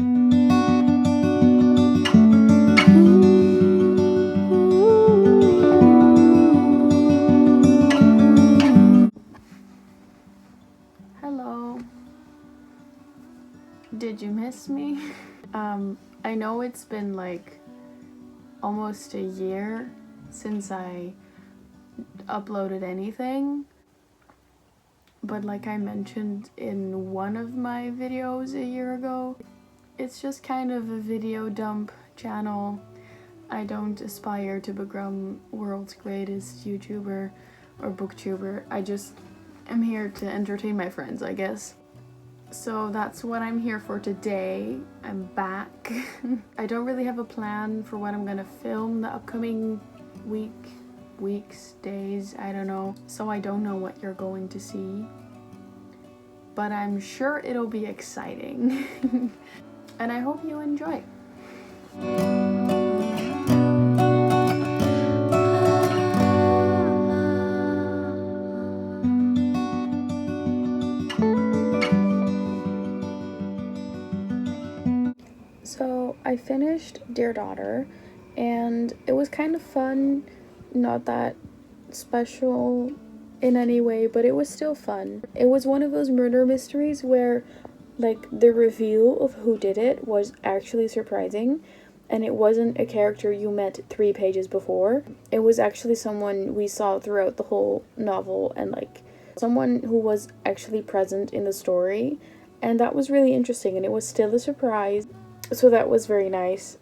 Hello. Did you miss me? I know it's been like almost a year since I uploaded anything, but like I mentioned in one of my videos a year ago, it's just kind of a video dump channel. I don't aspire to become world's greatest YouTuber or booktuber. I just am here to entertain my friends, I guess. So that's what I'm here for today. I'm back. I don't really have a plan for what I'm gonna film the upcoming weeks, days, I don't know. So I don't know what you're going to see. But I'm sure it'll be exciting. And I hope you enjoy. So I finished Dear Daughter, and it was kind of fun, not that special in any way, but it was still fun. It was one of those murder mysteries where like the reveal of who did it was actually surprising, and it wasn't a character you met 3 pages before. It was actually someone we saw throughout the whole novel, and like someone who was actually present in the story, and that was really interesting, and it was still a surprise. So that was very nice.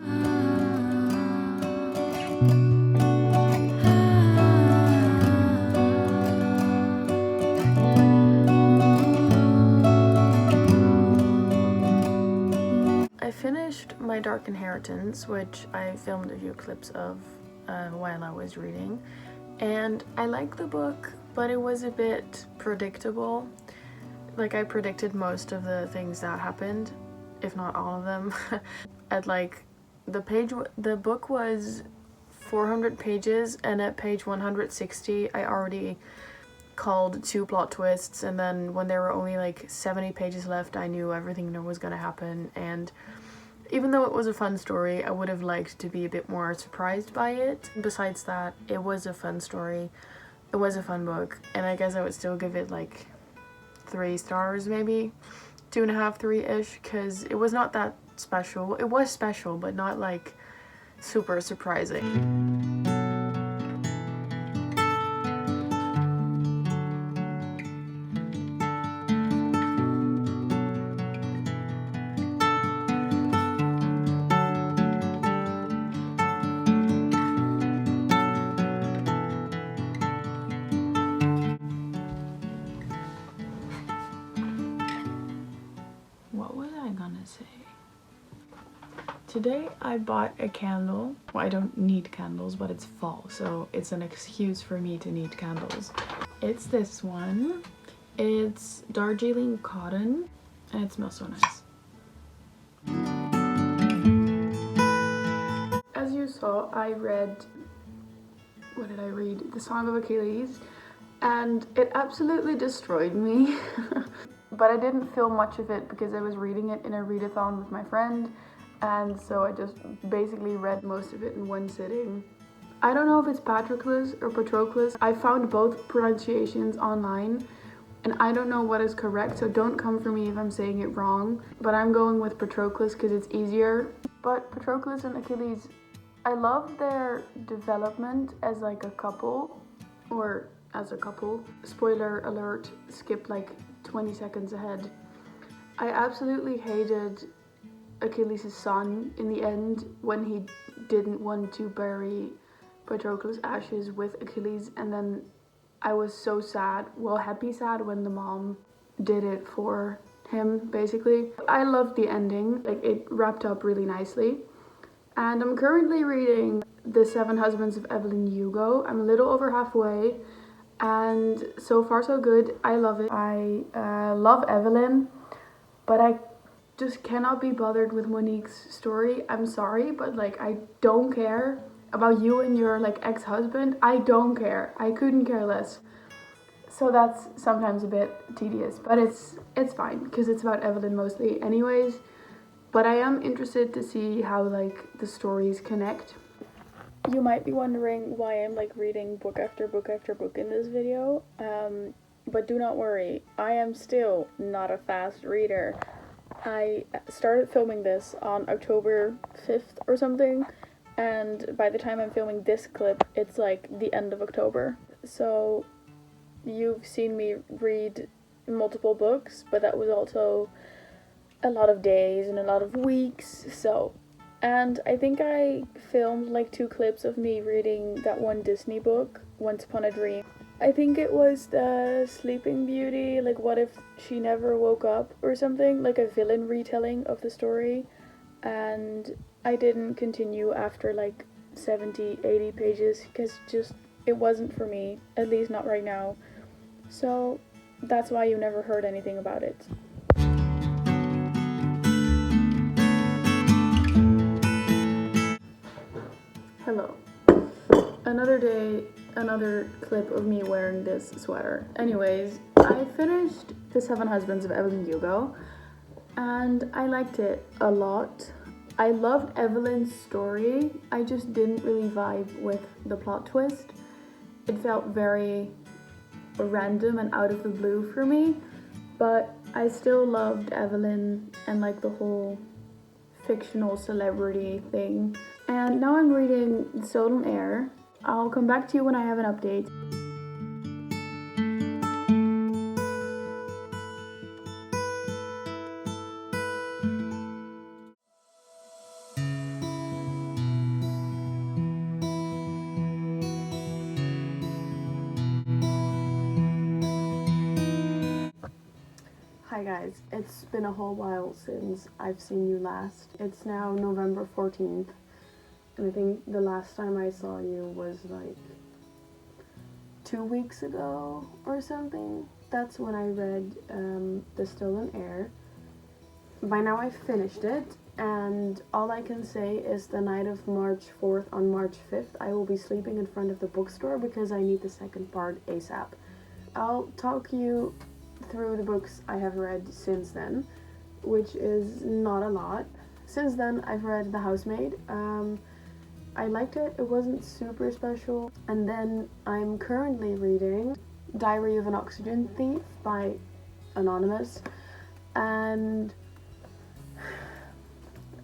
I finished My Dark Inheritance, which I filmed a few clips of while I was reading, and I like the book, but it was a bit predictable. Like, I predicted most of the things that happened, if not all of them. At like the book was 400 pages, and at page 160 I already called 2 plot twists, and then when there were only like 70 pages left I knew everything that was gonna happen. And even though it was a fun story, I would have liked to be a bit more surprised by it. Besides that, it was a fun story, it was a fun book, and I guess I would still give it like 3 stars, maybe 2.5, 3-ish, because it was not that special. It was special, but not like super surprising. What was I gonna say? Today I bought a candle. Well, I don't need candles, but it's fall, so it's an excuse for me to need candles. It's this one. It's Darjeeling cotton, and it smells so nice. As you saw, I read, what did I read? The Song of Achilles, and it absolutely destroyed me. But I didn't film much of it because I was reading it in a readathon with my friend, and so I just basically read most of it in one sitting. I don't know if it's Patroclus or Patroclus. I found both pronunciations online, and I don't know what is correct, so don't come for me if I'm saying it wrong. But I'm going with Patroclus because it's easier. But Patroclus and Achilles, I love their development as like a couple, or as a couple. Spoiler alert, skip like 20 seconds ahead. I absolutely hated Achilles' son in the end when he didn't want to bury Patroclus' ashes with Achilles, and then I was so sad, well, happy sad when the mom did it for him, basically. I loved the ending, like it wrapped up really nicely. And I'm currently reading The 7 Husbands of Evelyn Hugo. I'm a little over halfway, and so far so good. I love it. I love Evelyn, but I just cannot be bothered with Monique's story. I'm sorry, but like I don't care about you and your like ex-husband. I don't care. I couldn't care less. So that's sometimes a bit tedious, but it's fine because it's about Evelyn mostly anyways. But I am interested to see how like the stories connect. You might be wondering why I'm like reading book after book after book in this video, but do not worry, I am still not a fast reader. I started filming this on October 5th or something, and by the time I'm filming this clip, it's like the end of October. So you've seen me read multiple books, but that was also a lot of days and a lot of weeks, so. And I think I filmed like 2 clips of me reading that one Disney book, Once Upon a Dream. I think it was the Sleeping Beauty, like what if she never woke up or something, like a villain retelling of the story. And I didn't continue after like 70, 80 pages because just it wasn't for me, at least not right now. So that's why you never heard anything about it. Hello. Another day, another clip of me wearing this sweater. Anyways, I finished The 7 Husbands of Evelyn Hugo, and I liked it a lot. I loved Evelyn's story, I just didn't really vibe with the plot twist. It felt very random and out of the blue for me, but I still loved Evelyn and like the whole fictional celebrity thing. And now I'm reading Stolen Air. I'll come back to you when I have an update. Hi guys, it's been a whole while since I've seen you last. It's now November 14th, and I think the last time I saw you was like 2 weeks ago or something. That's when I read The Stolen Air. By now I've finished it, and all I can say is the night of March 4th on March 5th I will be sleeping in front of the bookstore because I need the second part ASAP. I'll talk you through the books I have read since then, which is not a lot. Since then I've read The Housemaid. I liked it, it wasn't super special. And then I'm currently reading Diary of an Oxygen Thief by Anonymous, and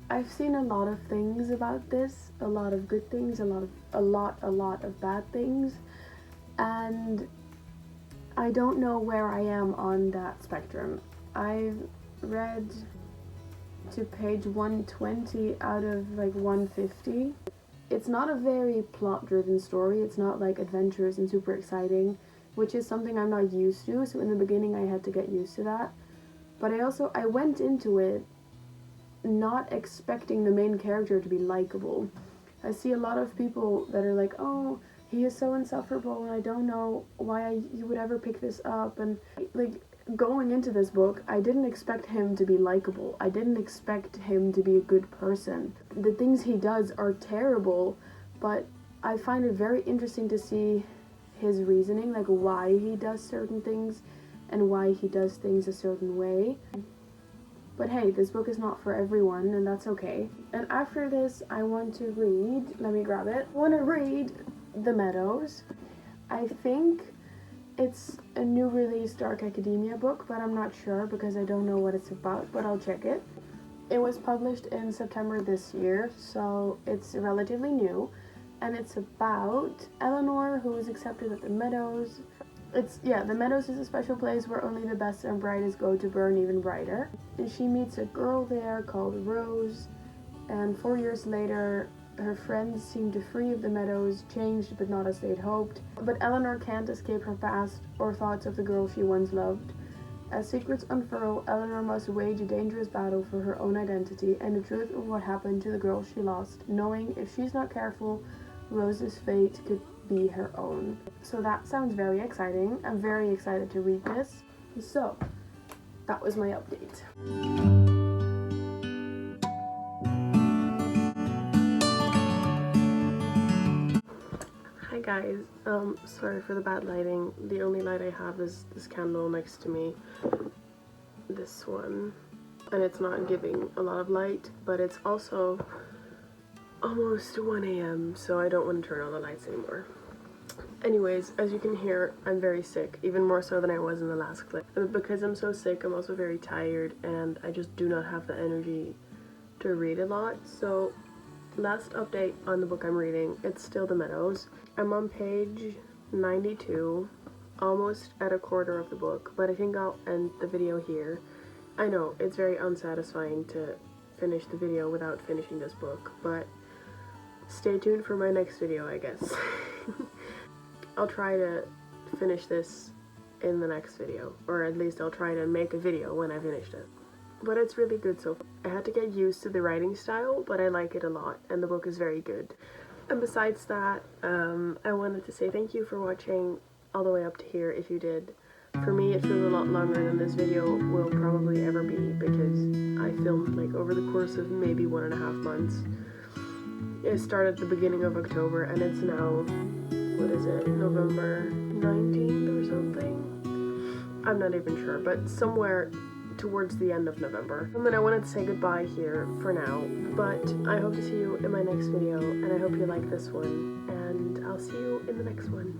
I've seen a lot of things about this, a lot of good things, a lot of bad things, and I don't know where I am on that spectrum. I've read to page 120 out of like 150. It's not a very plot-driven story. It's not like adventurous and super exciting, which is something I'm not used to, so in the beginning I had to get used to that. But I went into it not expecting the main character to be likable. I see a lot of people that are like, oh, he is so insufferable and I don't know why you would ever pick this up. And like, going into this book, I didn't expect him to be likable. I didn't expect him to be a good person. The things he does are terrible, but I find it very interesting to see his reasoning, like why he does certain things and why he does things a certain way. But hey, this book is not for everyone, and that's okay. And after this, I want to read, let me grab it. I want to read The Meadows. I think it's a new release Dark Academia book, but I'm not sure because I don't know what it's about, but I'll check it. It was published in September this year, so it's relatively new, and it's about Eleanor, who is accepted at the Meadows. The Meadows is a special place where only the best and brightest go to burn even brighter. And she meets a girl there called Rose, and 4 years later, her friends seem to free of the Meadows, changed but not as they'd hoped. But Eleanor can't escape her past or thoughts of the girl she once loved. As secrets unfurl, Eleanor must wage a dangerous battle for her own identity and the truth of what happened to the girl she lost, knowing if she's not careful, Rose's fate could be her own. So that sounds very exciting. I'm very excited to read this. So, that was my update. Hi guys, sorry for the bad lighting. The only light I have is this candle next to me. This one. and it's not giving a lot of light, but it's also almost 1 a.m. so I don't want to turn on the lights anymore. Anyways, as you can hear, I'm very sick, even more so than I was in the last clip. Because I'm so sick, I'm also very tired, and I just do not have the energy to read a lot. So, last update on the book I'm reading, it's still The Meadows. I'm on page 92, almost at a quarter of the book, but I think I'll end the video here. I know, it's very unsatisfying to finish the video without finishing this book, but stay tuned for my next video, I guess. I'll try to finish this in the next video, or at least I'll try to make a video when I finished it. But it's really good so far. I had to get used to the writing style, but I like it a lot, and the book is very good. And besides that, I wanted to say thank you for watching all the way up to here if you did. For me, it feels a lot longer than this video will probably ever be, because I filmed like over the course of maybe 1.5 months. It started at the beginning of October, and it's now, what is it, November 19th or something? I'm not even sure, but somewhere towards the end of November. And then I wanted to say goodbye here for now, but I hope to see you in my next video, and I hope you like this one, and I'll see you in the next one.